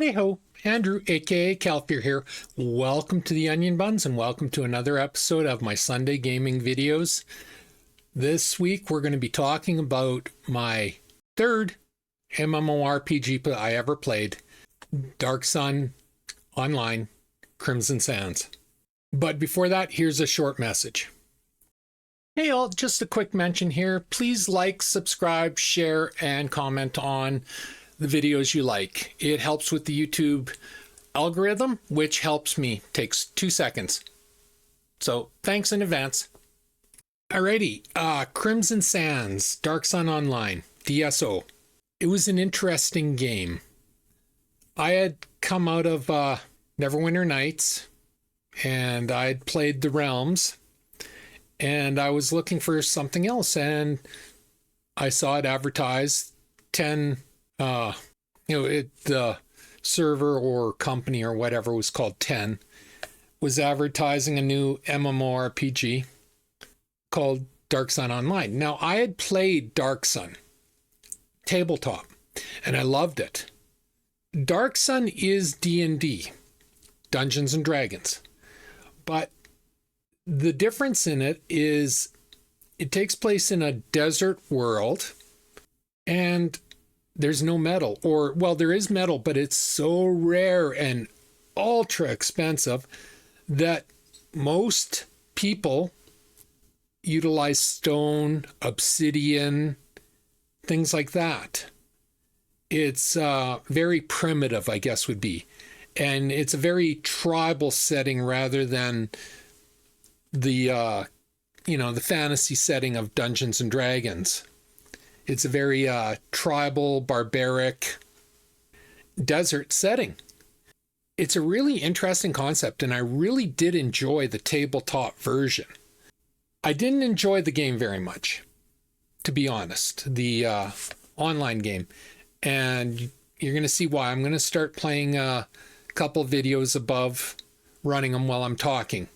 Howdy-ho, Andrew, aka Kalfear here. Welcome to the Onion Buns and welcome to another episode of my Sunday gaming videos. This week we're going to be talking about my third MMORPG I ever played, Dark Sun Online Crimson Sands. But before that, here's a short message. Hey all, just a quick mention here. Please like, subscribe, share, and comment on the videos you like. It helps with the YouTube algorithm, which helps me. Takes 2 seconds. So thanks in advance. Alrighty, Crimson Sands, Dark Sun Online, DSO. It was an interesting game. I had come out of Neverwinter Nights, and I'd played the Realms, and I was looking for something else, and I saw it advertised 10. The server or company or whatever was called 10 was advertising a new MMORPG called Dark Sun Online. Now, I had played Dark Sun tabletop and I loved it. Dark Sun is D&D, Dungeons and Dragons, but the difference in it is it takes place in a desert world and there's no metal, or, well, there is metal, but it's so rare and ultra expensive that most people utilize stone, obsidian, things like that. It's very primitive, I guess would be. And it's a very tribal setting rather than the, the fantasy setting of Dungeons and Dragons. It's a very tribal, barbaric, desert setting. It's a really interesting concept, and I really did enjoy the tabletop version. I didn't enjoy the game very much, to be honest, the online game. And you're going to see why. I'm going to start playing a couple videos above running them while I'm talking.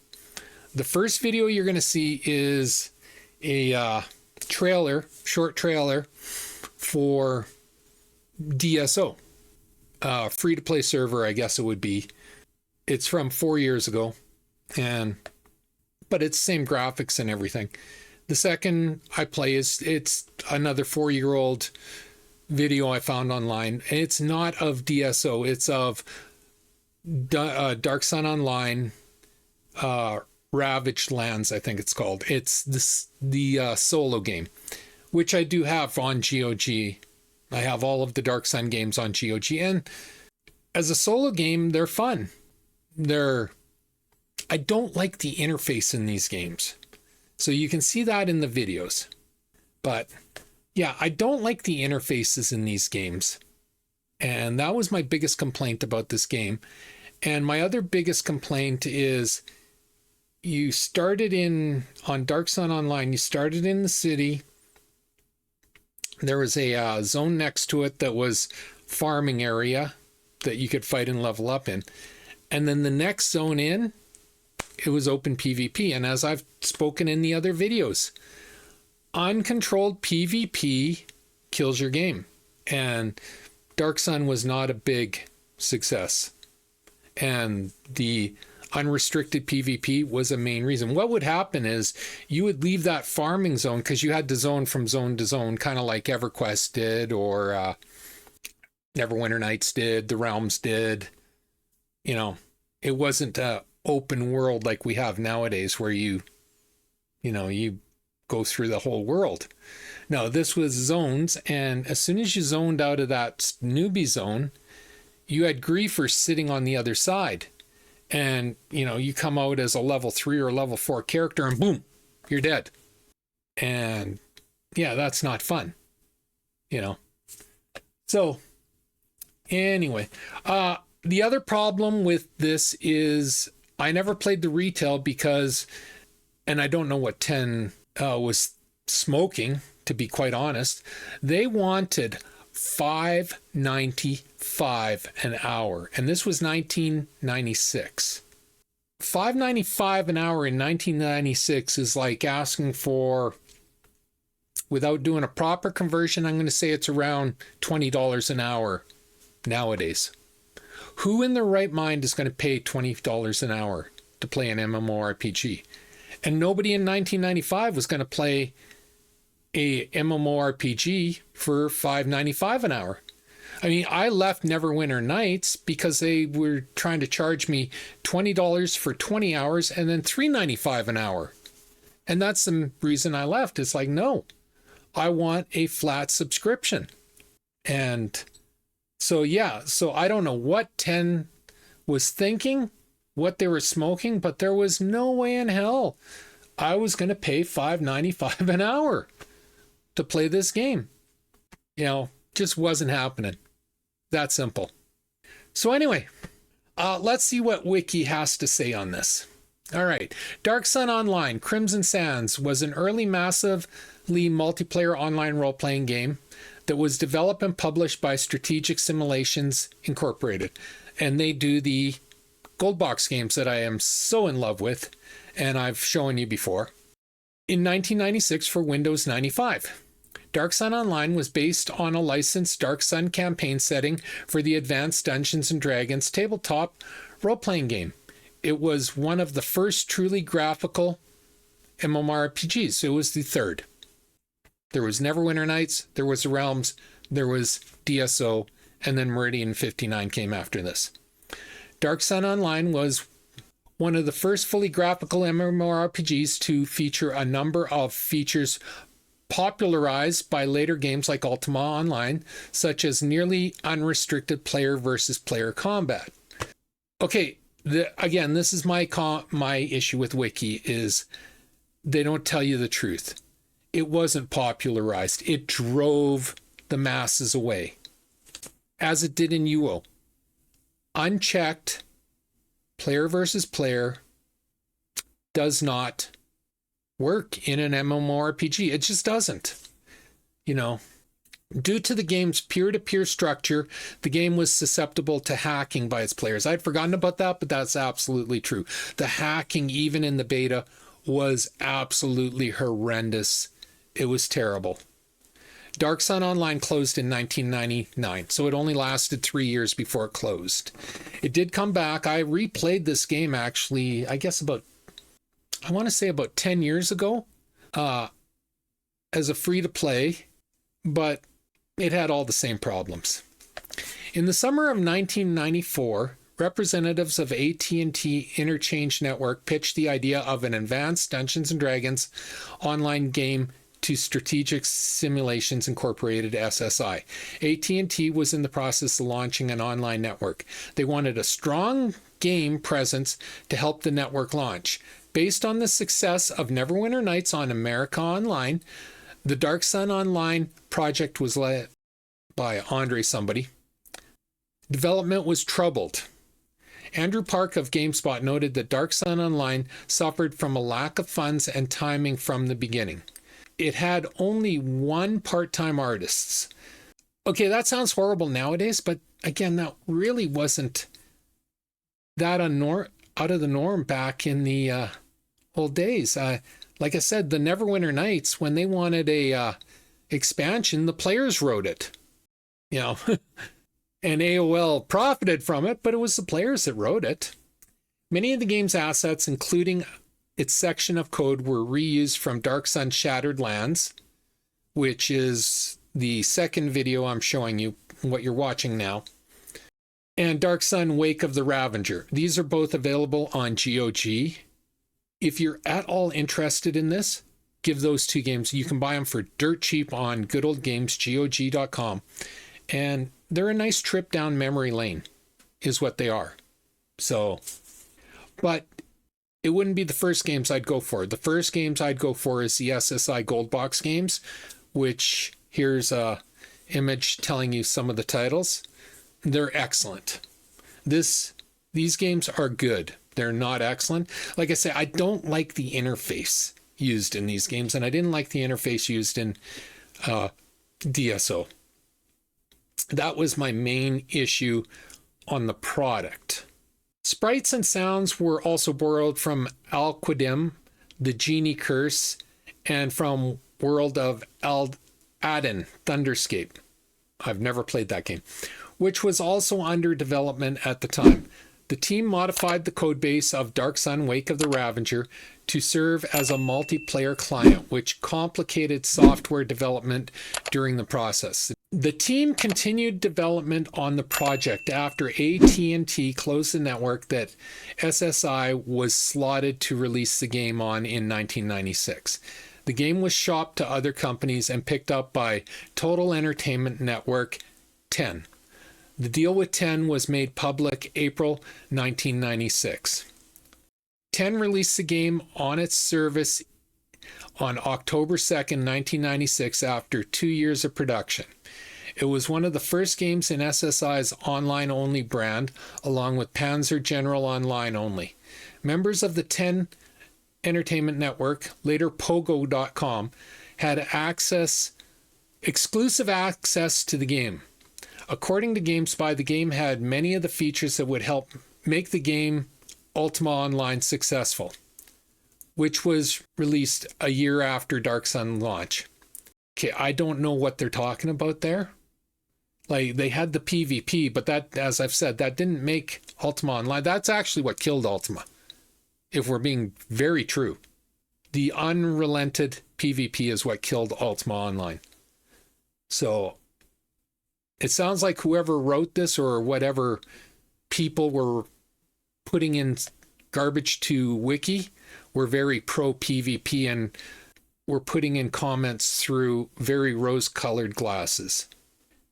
The first video you're going to see is a short trailer for DSO, free-to-play server, I guess it would be. It's from 4 years ago, but it's same graphics and everything. The second I play it's another 4-year-old video I found online. It's not of DSO, it's of Dark Sun Online, Ravaged Lands, I think it's called. It's the solo game, which I do have on GOG. I have all of the Dark Sun games on GOG, and as a solo game, they're fun. I don't like the interface in these games, so you can see that in the videos. But yeah, I don't like the interfaces in these games, and that was my biggest complaint about this game. And my other biggest complaint is you started on Dark Sun Online, you started in the city. There was a zone next to it that was farming area that you could fight and level up in. And then the next zone in, it was open PvP. And as I've spoken in the other videos, uncontrolled PvP kills your game. And Dark Sun was not a big success. And the unrestricted PvP was a main reason. What would happen is you would leave that farming zone because you had to zone from zone to zone, kind of like EverQuest did, or Neverwinter Nights did, the Realms did. It wasn't an open world like we have nowadays where you go through the whole world. No, this was zones, and as soon as you zoned out of that newbie zone, you had griefers sitting on the other side. And, you come out as a level 3 or level 4 character and boom, you're dead. And yeah, that's not fun, So anyway, the other problem with this is I never played the retail because, and I don't know what 10 was smoking, to be quite honest. They wanted $5.95 an hour, and this was 1996. $5.95 an hour in 1996 is like asking for, without doing a proper conversion, I'm going to say it's around $20 an hour nowadays. Who in their right mind is going to pay $20 an hour to play an MMORPG? And nobody in 1995 was going to play a MMORPG for $5.95 an hour. I mean, I left Neverwinter Nights because they were trying to charge me $20 for 20 hours and then $3.95 an hour. And that's the reason I left. It's like, no, I want a flat subscription. And so, yeah, so I don't know what 10 was thinking, what they were smoking, but there was no way in hell I was going to pay $5.95 an hour to play this game. You know, just wasn't happening. That simple. So anyway, let's see what Wiki has to say on this. All right. Dark Sun Online, Crimson Sands was an early massively multiplayer online role-playing game that was developed and published by Strategic Simulations Incorporated. And they do the gold box games that I am so in love with, and I've shown you before. In 1996 for Windows 95. Dark Sun Online was based on a licensed Dark Sun campaign setting for the Advanced Dungeons & Dragons tabletop role-playing game. It was one of the first truly graphical MMORPGs. It was the third. There was Neverwinter Nights, there was The Realms, there was DSO, and then Meridian 59 came after this. Dark Sun Online was one of the first fully graphical MMORPGs to feature a number of features popularized by later games like Ultima Online, such as nearly unrestricted player versus player combat. Okay, again, this is my issue with Wiki, is they don't tell you the truth. It wasn't popularized. It drove the masses away, as it did in UO. Unchecked player versus player does not work in an MMORPG. It just doesn't. You know, due to the game's peer-to-peer structure, the game was susceptible to hacking by its players. I'd forgotten about that, but that's absolutely true. The hacking, even in the beta, was absolutely horrendous. It was terrible. Dark Sun Online closed in 1999, so it only lasted 3 years before it closed. It did come back. I replayed this game, actually, I guess about 10 years ago, as a free-to-play, but it had all the same problems. In the summer of 1994, representatives of AT&T Interchange Network pitched the idea of an advanced Dungeons & Dragons online game to Strategic Simulations Incorporated, SSI. AT&T was in the process of launching an online network. They wanted a strong game presence to help the network launch. Based on the success of Neverwinter Nights on America Online, the Dark Sun Online project was led by Andre somebody. Development was troubled. Andrew Park of GameSpot noted that Dark Sun Online suffered from a lack of funds and timing from the beginning. It had only one part-time artist. Okay, that sounds horrible nowadays, but again, that really wasn't that out of the norm back in the old days. Like I said, the Neverwinter Nights, when they wanted a expansion, the players wrote it. You know, and AOL profited from it, but it was the players that wrote it. Many of the game's assets, including its section of code, were reused from Dark Sun Shattered Lands, which is the second video I'm showing you, what you're watching now, and Dark Sun Wake of the Ravager. These are both available on GOG. If you're at all interested in this, give those two games. You can buy them for dirt cheap on Good Old Games, GOG.com. And they're a nice trip down memory lane, is what they are. So, but it wouldn't be the first games I'd go for. The first games I'd go for is the SSI Gold Box games, which here's a image telling you some of the titles. They're excellent. These games are good. They're not excellent. Like I say, I don't like the interface used in these games, and I didn't like the interface used in DSO. That was my main issue on the product. Sprites and sounds were also borrowed from Al-Qadim, The Genie Curse, and from World of Aden, Thunderscape. I've never played that game. which was also under development at the time. The team modified the codebase of Dark Sun: Wake of the Ravager to serve as a multiplayer client, which complicated software development during the process. The team continued development on the project after AT&T closed the network that SSI was slotted to release the game on in 1996. The game was shopped to other companies and picked up by Total Entertainment Network 10. The deal with 10 was made public April 1996. 10 released the game on its service on October 2nd, 1996, after 2 years of production. It was one of the first games in SSI's online-only brand, along with Panzer General Online Only. Members of the 10 Entertainment Network, later Pogo.com, had exclusive access to the game. According to GameSpy, the game had many of the features that would help make the game Ultima Online successful, which was released a year after Dark Sun launch. Okay, I don't know what they're talking about there. Like, they had the PvP, but that, as I've said, that didn't make Ultima Online. That's actually what killed Ultima, if we're being very true. The unrelented PvP is what killed Ultima Online. So it sounds like whoever wrote this, or whatever people were putting in garbage to Wiki, were very pro PvP and were putting in comments through very rose-colored glasses.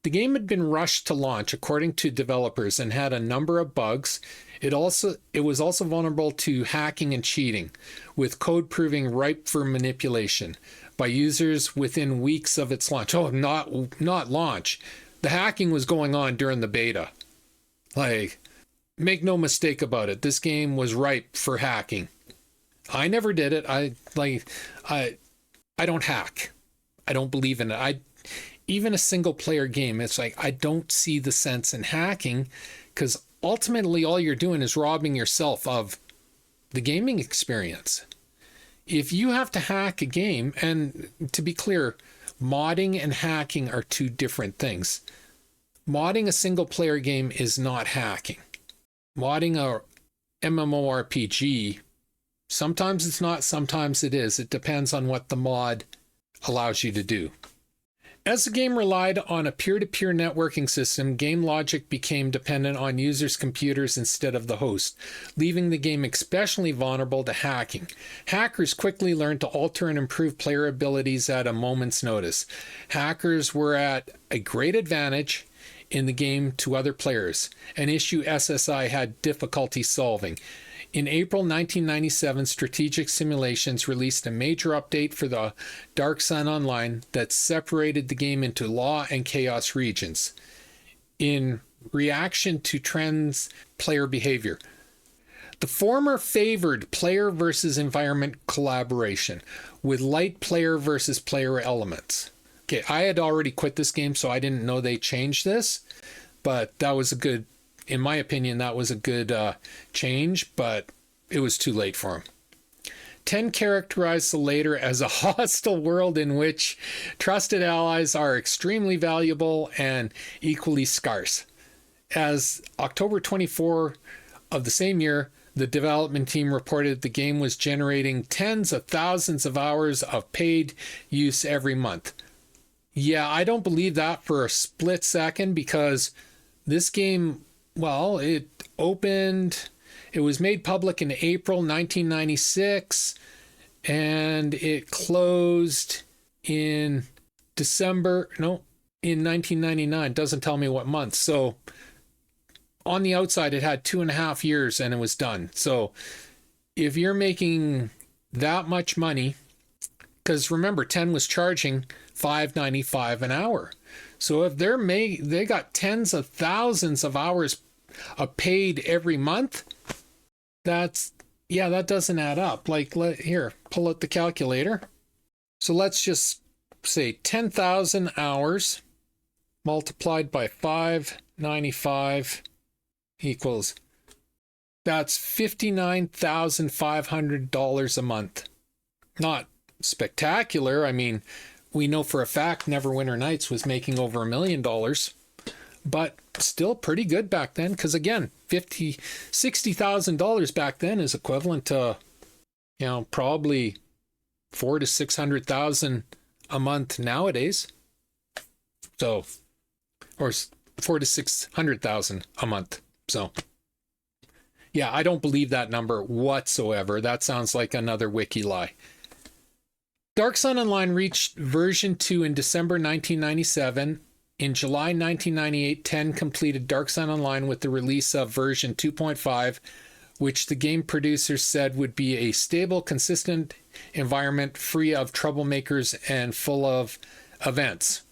The game had been rushed to launch, according to developers, and had a number of bugs. It was also vulnerable to hacking and cheating, with code proving ripe for manipulation by users within weeks of its launch. Oh, not launch. The hacking was going on during the beta. Like, make no mistake about it, this game was ripe for hacking. I never did it. I don't hack. I don't believe in it. Even a single player game, it's like, I don't see the sense in hacking, because ultimately all you're doing is robbing yourself of the gaming experience. If you have to hack a game, and to be clear, modding and hacking are two different things. Modding a single player game is not hacking. Modding a MMORPG, sometimes it's not, sometimes it is. It depends on what the mod allows you to do. As the game relied on a peer-to-peer networking system, game logic became dependent on users' computers instead of the host, leaving the game especially vulnerable to hacking. Hackers quickly learned to alter and improve player abilities at a moment's notice. Hackers were at a great advantage in the game to other players, an issue SSI had difficulty solving. In April 1997, Strategic Simulations released a major update for the Dark Sun Online that separated the game into law and chaos regions in reaction to trends player behavior. The former favored player versus environment collaboration with light player versus player elements. Okay, I had already quit this game, so I didn't know they changed this, but that was a good, in my opinion, that was a good change, but it was too late for him. 10 characterized the later as a hostile world in which trusted allies are extremely valuable and equally scarce. As October 24 of the same year, the development team reported the game was generating tens of thousands of hours of paid use every month. Yeah, I don't believe that for a split second, because this game, well, it was made public in April 1996, and it closed in in 1999. Doesn't tell me what month. So on the outside, it had 2.5 years and it was done. So if you're making that much money, because remember, 10 was charging $5.95 an hour. So if they got tens of thousands of hours of paid every month, that doesn't add up. Like, here, pull out the calculator. So let's just say 10,000 hours multiplied by $5.95 equals, that's $59,500 a month. Not spectacular. I mean, we know for a fact Neverwinter Nights was making over $1 million, but still pretty good back then. Because again, $60,000 back then is equivalent to, probably 400,000 to 600,000 a month nowadays. So, or 400,000 to 600,000 a month. So, yeah, I don't believe that number whatsoever. That sounds like another wiki lie. Dark Sun Online reached version 2 in December 1997. In July 1998, 10 completed Dark Sun Online with the release of version 2.5, which the game producers said would be a stable, consistent environment free of troublemakers and full of events.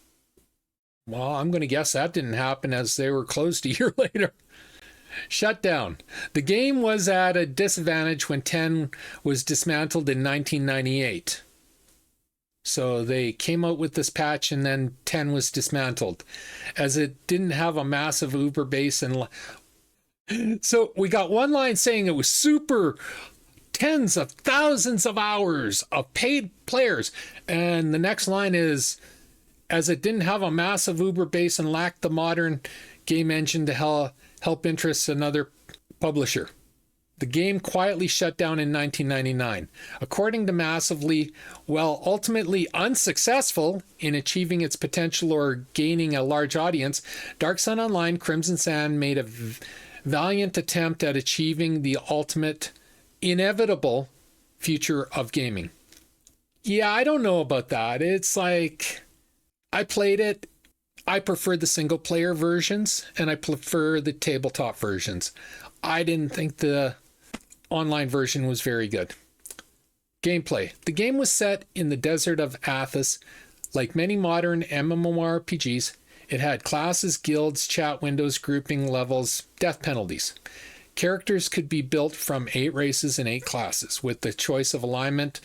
Well, I'm going to guess that didn't happen, as they were closed a year later. Shut down. The game was at a disadvantage when 10 was dismantled in 1998. So they came out with this patch and then 10 was dismantled, as it didn't have a massive Uber base. And so we got one line saying it was super tens of thousands of hours of paid players. And the next line is, as it didn't have a massive Uber base and lacked the modern game engine to help interest another publisher. The game quietly shut down in 1999. According to Massively, while ultimately unsuccessful in achieving its potential or gaining a large audience, Dark Sun Online Crimson Sand made a valiant attempt at achieving the ultimate, inevitable future of gaming. Yeah, I don't know about that. It's like, I played it. I prefer the single player versions and I prefer the tabletop versions. I didn't think the online version was very good. Gameplay. The game was set in the desert of Athos. Like many modern MMORPGs, it had classes, guilds, chat windows, grouping levels, death penalties. Characters could be built from 8 races and 8 classes, with the choice of alignment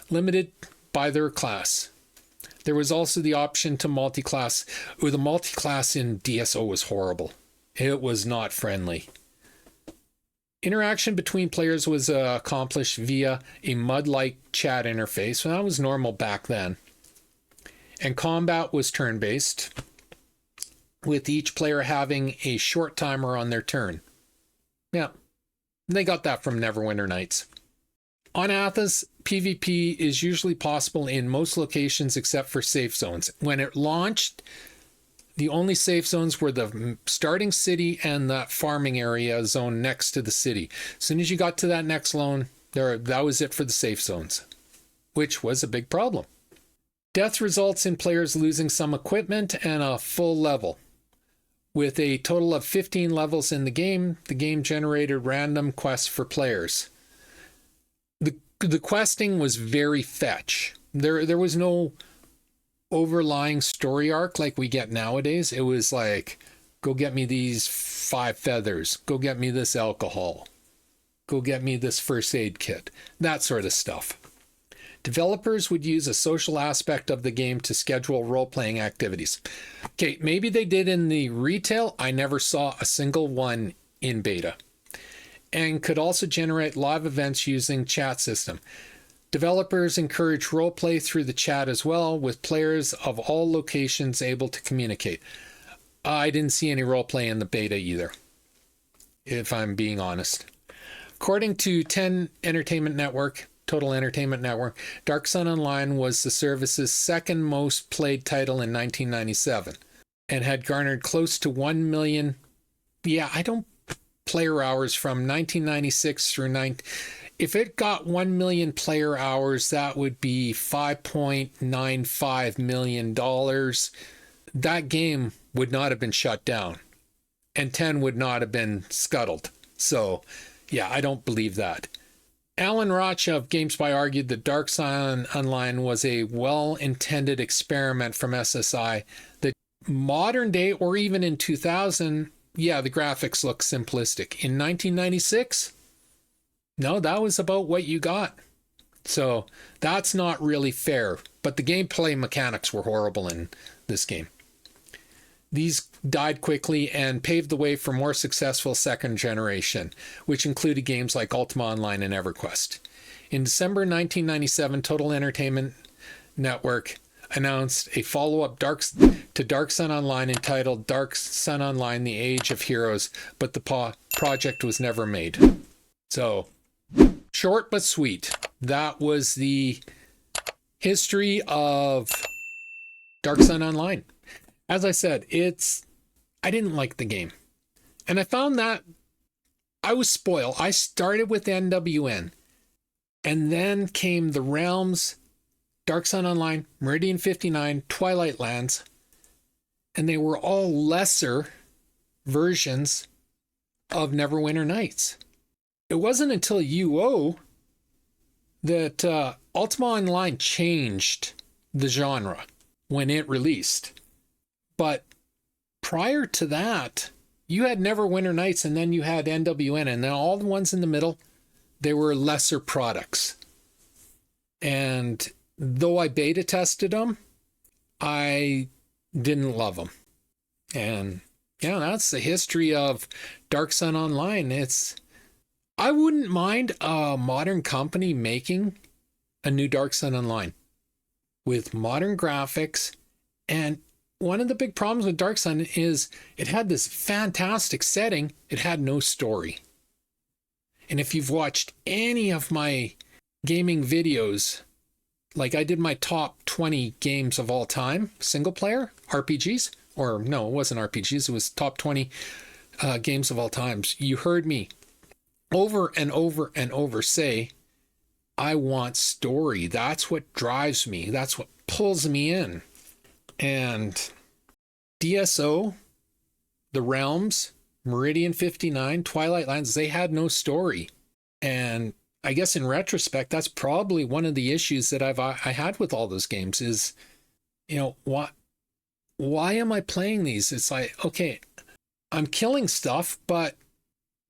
limited by their class. There was also the option to multi-class. The multi-class in DSO was horrible. It was not friendly. Interaction between players was accomplished via a MUD-like chat interface. Well, that was normal back then. And combat was turn-based, with each player having a short timer on their turn. Yeah, they got that from Neverwinter Nights. On Athos, PvP is usually possible in most locations except for safe zones. When it launched, the only safe zones were the starting city and that farming area zone next to the city. As soon as you got to that next zone, that was it for the safe zones, which was a big problem. Death results in players losing some equipment and a full level. With a total of 15 levels in the game generated random quests for players. The questing was very fetch. There was no overlying story arc like we get nowadays. It was like, go get me these 5 feathers, go get me this alcohol, go get me this first aid kit, that sort of stuff. Developers would use a social aspect of the game to schedule role-playing activities. Okay, maybe they did in the retail. I never saw a single one in beta. And could also generate live events using chat system. Developers encourage roleplay through the chat as well, with players of all locations able to communicate. I didn't see any roleplay in the beta either, if I'm being honest. According to 10 Entertainment Network, Total Entertainment Network, Dark Sun Online was the service's second most played title in 1997 and had garnered close to 1 million. Yeah, I don't player hours from 1996 through if it got 1 million player hours, that would be $5.95 million. That game would not have been shut down, and 10 would not have been scuttled. So, yeah, I don't believe that. Alan Roch of GameSpy argued that Dark Sun Online was a well-intended experiment from SSI. That modern day, or even in 2000, yeah, the graphics look simplistic. In 1996, no, that was about what you got. So that's not really fair. But the gameplay mechanics were horrible in this game. These died quickly and paved the way for more successful second generation, which included games like Ultima Online and EverQuest. In December 1997, Total Entertainment Network announced a follow-up to Dark Sun Online entitled Dark Sun Online: The Age of Heroes, but the project was never made. So, short but sweet. That was the history of Dark Sun Online. As I said, I didn't like the game. And I found that I was spoiled. I started with NWN. And then came the Realms, Dark Sun Online, Meridian 59, Twilight Lands. And they were all lesser versions of Neverwinter Nights. It wasn't until UO that Ultima Online changed the genre when it released. But prior to that, you had Neverwinter Nights, and then you had NWN, and then all the ones in the middle, they were lesser products. And though I beta tested them, I didn't love them. And yeah, that's the history of Dark Sun Online. I wouldn't mind a modern company making a new Dark Sun Online with modern graphics. And one of the big problems with Dark Sun is it had this fantastic setting. It had no story. And if you've watched any of my gaming videos, like I did my top 20 games of all time, single player RPGs, or no, it wasn't RPGs. It was top 20 games of all times. You heard me over and over and over say, I want story. That's what drives me. That's what pulls me in. And DSO, the Realms, Meridian 59, Twilight Lands, they had no story. And I guess in retrospect, that's probably one of the issues that I had with all those games is, why am I playing these? It's like, okay, I'm killing stuff, but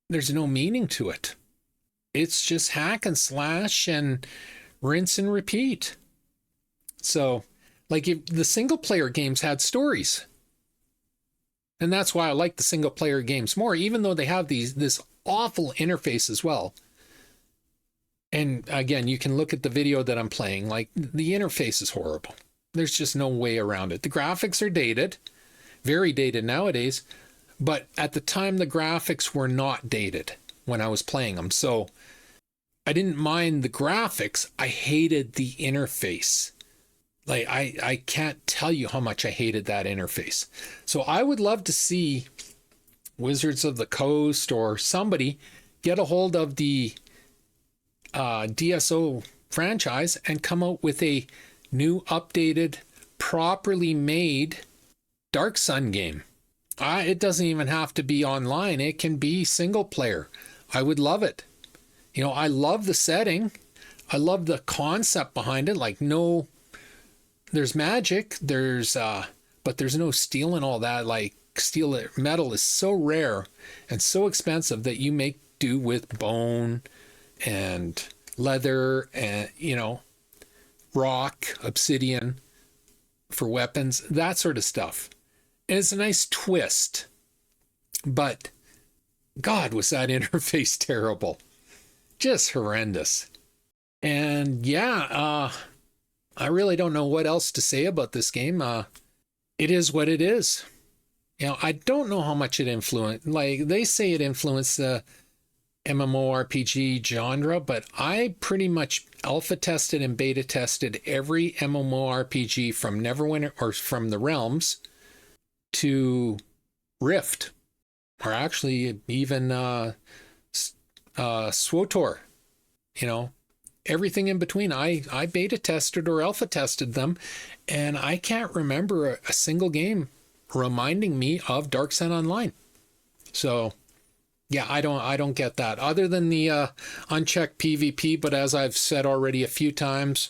there's no meaning to it. It's just hack and slash and rinse and repeat. So, like, if the single player games had stories. And that's why I like the single player games more, even though they have this awful interface as well. And again, you can look at the video that I'm playing, like the interface is horrible. There's just no way around it. The graphics are dated, very dated nowadays, but at the time the graphics were not dated when I was playing them. So I didn't mind the graphics. I hated the interface. Like I can't tell you how much I hated that interface. So I would love to see Wizards of the Coast or somebody get a hold of the DSO franchise and come out with a new, updated, properly made Dark Sun game. It doesn't even have to be online. It can be single player. I would love it. I love the setting. I love the concept behind it. Like, no, there's magic. But there's no steel and all that. Like, metal is so rare and so expensive that you make do with bone and leather and, rock, obsidian for weapons, that sort of stuff. And it's a nice twist. But God, was that interface terrible. Just horrendous. And yeah, I really don't know what else to say about this game. It is what it is. I don't know how much it influenced. Like, they say it influenced the MMORPG genre, but I pretty much alpha tested and beta tested every MMORPG from Neverwinter or from the Realms to Rift, or actually even SWTOR. Everything in between. I beta tested or alpha tested them, and I can't remember a single game reminding me of Dark Sun Online. So yeah, I don't get that, other than the unchecked PvP. But as I've said already a few times,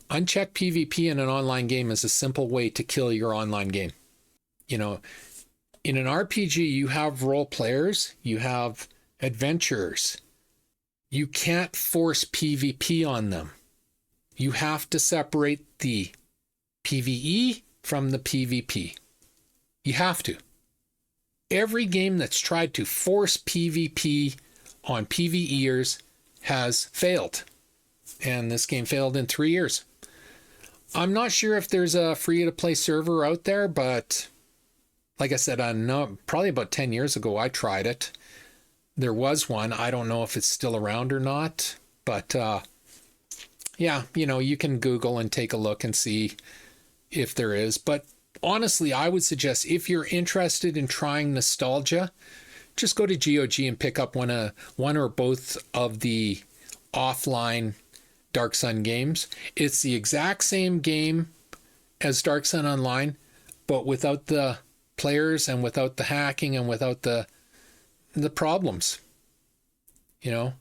unchecked PvP in an online game is a simple way to kill your online game. In an RPG, you have role players, you have adventurers. You can't force PvP on them. You have to separate the PvE from the PvP. You have to. Every game that's tried to force PvP on PvEers has failed. And this game failed in 3 years. I'm not sure if there's a free to play server out there, but like I said, I know probably about 10 years ago I tried it. There was one. I don't know if it's still around or not, but yeah, you know, you can Google and take a look and see if there is. But honestly, I would suggest if you're interested in trying nostalgia, just go to GOG and pick up one or both of the offline Dark Sun games. It's the exact same game as Dark Sun Online, but without the players and without the hacking and without the problems, you know.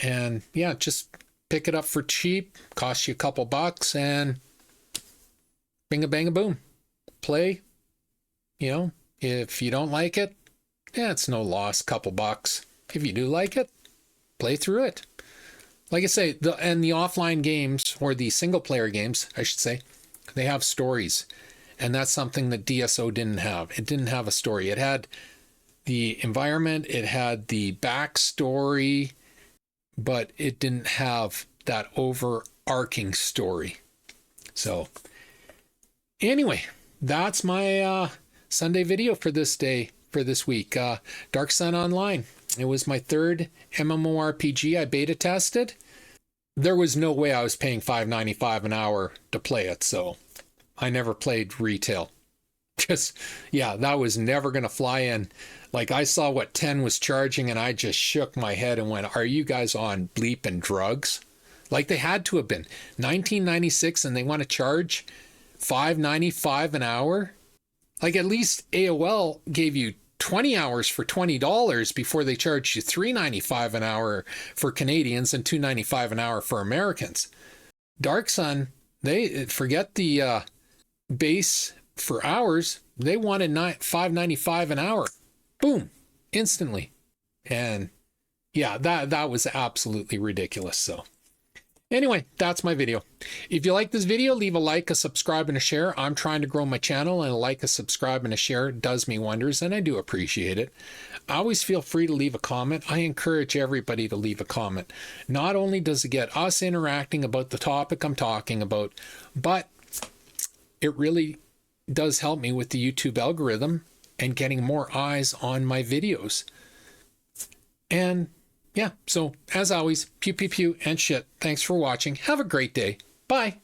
And yeah, just pick it up for cheap, cost you a couple bucks, and bing a bang a boom. Play, you know. If you don't like it, yeah, it's no loss, couple bucks. If you do like it, play through it. Like I say, the offline games, or the single player games, I should say, they have stories. And that's something that DSO didn't have. It didn't have a story. It had the environment, it had the backstory, but it didn't have that overarching story. So anyway, that's my Sunday video for this week. Dark Sun Online. It was my third MMORPG I beta tested. There was no way I was paying $5.95 an hour to play it, so I never played retail. Just, yeah, that was never going to fly in. Like, I saw what 10 was charging, and I just shook my head and went, are you guys on bleeping drugs? Like, they had to have been. 1996, and they want to charge $5.95 an hour? Like, at least AOL gave you 20 hours for $20 before they charged you $3.95 an hour for Canadians and $2.95 an hour for Americans. Dark Sun, they forget the base for hours. They wanted $5.95 an hour. Boom, instantly. And yeah, that was absolutely ridiculous. So anyway, that's my video. If you like this video, leave a like, a subscribe, and a share. I'm trying to grow my channel, and a like, a subscribe, and a share does me wonders, and I do appreciate it. Always feel free to leave a comment. I encourage everybody to leave a comment. Not only does it get us interacting about the topic I'm talking about, but it really does help me with the YouTube algorithm and getting more eyes on my videos. And yeah, so as always, pew, pew, pew, and shit. Thanks for watching. Have a great day. Bye.